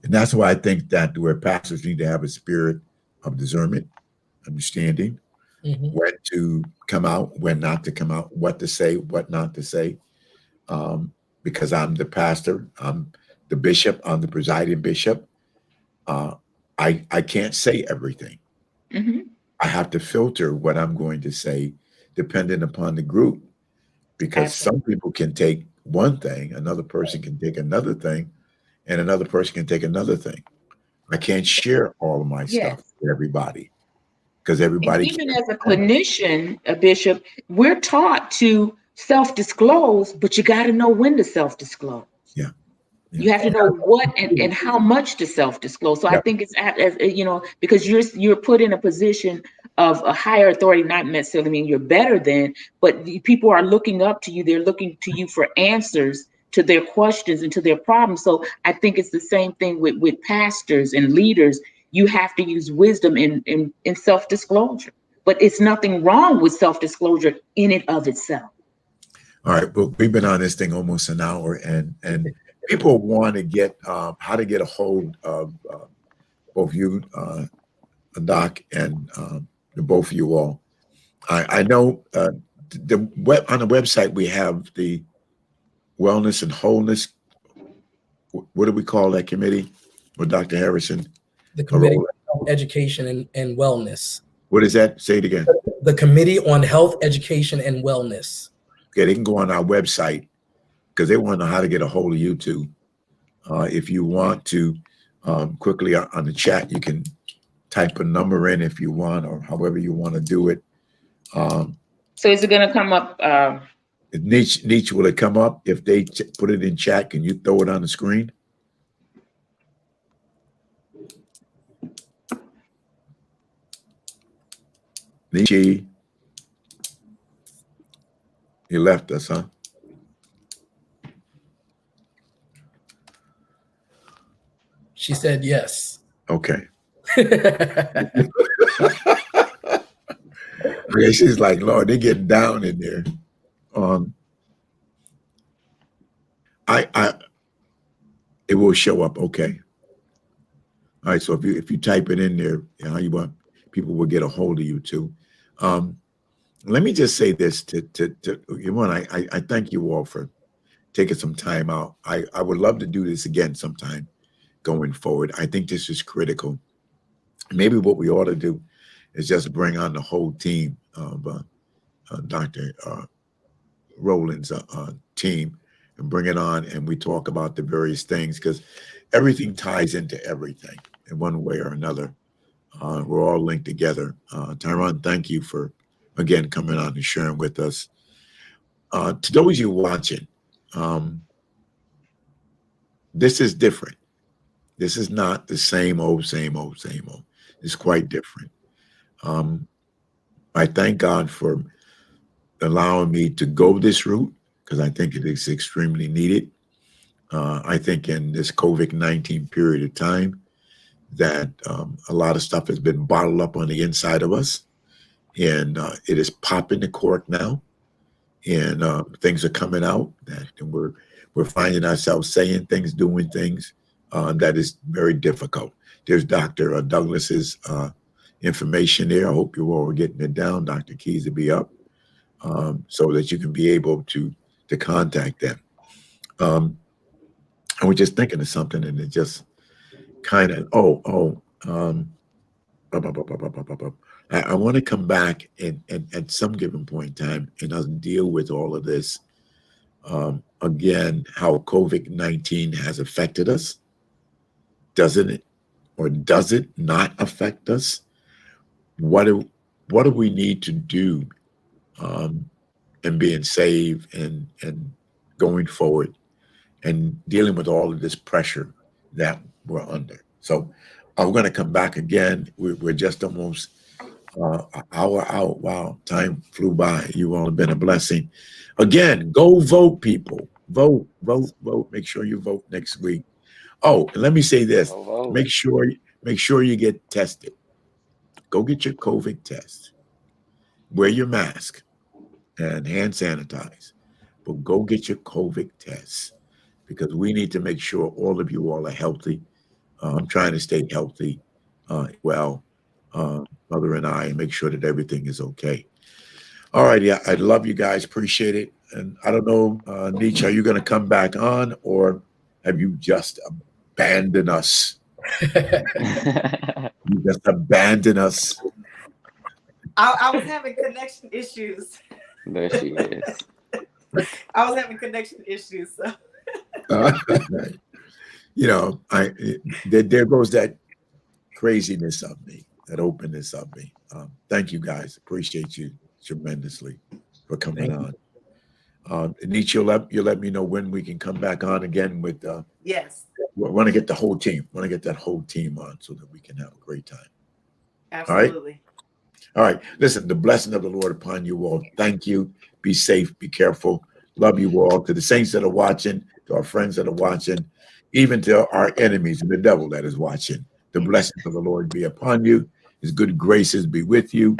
And that's why I think that where pastors need to have a spirit of discernment, understanding when to come out, when not to come out, what to say, what not to say. Because I'm the pastor, I'm the bishop, I'm the presiding bishop. I can't say everything. I have to filter what I'm going to say depending upon the group, because some people can take one thing, another person can take another thing, and another person can take another thing. I can't share all of my stuff with everybody, because everybody. And even as a clinician, a bishop, we're taught to self-disclose, but you got to know when to self-disclose. Yeah. You have to know what and how much to self-disclose. So I think it's, you know, because you're put in a position of a higher authority, not necessarily mean you're better than, but people are looking up to you. They're looking to you for answers to their questions and to their problems. So I think it's the same thing with pastors and leaders. You have to use wisdom in self-disclosure, but it's nothing wrong with self-disclosure in and of itself. All right, well, we've been on this thing almost an hour, and people want to get how to get a hold of both you, Doc, and both of you all. I know on the website we have the Wellness and Wholeness. What do we call that committee? With Dr. Harrison? The Committee on Health, Education, and Wellness. What is that? Say it again. The Committee on Health, Education, and Wellness. Okay, they can go on our website because they want to know how to get a hold of you too. If you want to quickly on the chat, you can type a number in if you want, or however you want to do it. So is it going to come up? Nietzsche, will it come up if they put it in chat? Can you throw it on the screen? Nietzsche, you left us, huh? She said yes. Okay. Okay, she's like, Lord, they get down in there. It will show up. Okay. All right. So if you type it in there, you want people will get a hold of you too. Let me just say this to one. I thank you all for taking some time out. I would love to do this again sometime going forward. I think this is critical. Maybe what we ought to do is just bring on the whole team of Dr. Rowland's team and bring it on, and we talk about the various things, because everything ties into everything in one way or another. We're all linked together. Tyraun, thank you for, again, coming on and sharing with us. To those of you watching, this is different. This is not the same old, same old, same old. It's quite different. I thank God for allowing me to go this route, because I think it is extremely needed. I think in this COVID-19 period of time that a lot of stuff has been bottled up on the inside of us, and it is popping the cork now, and things are coming out and we're finding ourselves saying things, doing things that is very difficult. There's Dr. Douglas's information there. I hope you all are getting it down. Dr. Keys will be up so that you can be able to contact them. And we're just thinking of something, and it just kind of, I want to come back and at some given point in time and us deal with all of this. Again, how COVID-19 has affected us. Doesn't it, or does it not affect us? What do we need to do in being saved and going forward and dealing with all of this pressure that we're under? So we're going to come back again. We're just almost an hour out. Wow, time flew by. You all have been a blessing. Again, go vote, people. Vote. Make sure you vote next week. Oh, and let me say this. Make sure you get tested. Go get your COVID test. Wear your mask and hand sanitize. But go get your COVID test, because we need to make sure all of you all are healthy. I'm trying to stay healthy, Mother and I, and make sure that everything is okay. All right, yeah, I love you guys. Appreciate it. And I don't know, Nietzsche, are you going to come back on, or have you just abandoned us? You just abandoned us. I was having connection issues. There she is. I was having connection issues. So. There goes that craziness of me, that openness of me. Thank you guys. Appreciate you tremendously for coming on. Nietzsche, you'll let me know when we can come back on again with. Yes. We want to get the whole team. Want to get that whole team on so that we can have a great time. Absolutely. All right. Listen, the blessing of the Lord upon you all. Thank you. Be safe. Be careful. Love you all. To the saints that are watching, to our friends that are watching, even to our enemies and the devil that is watching, the blessings of the Lord be upon you. His good graces be with you.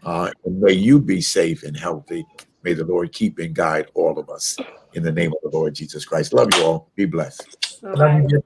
And may you be safe and healthy. May the Lord keep and guide all of us in the name of the Lord Jesus Christ. Love you all. Be blessed. Love you.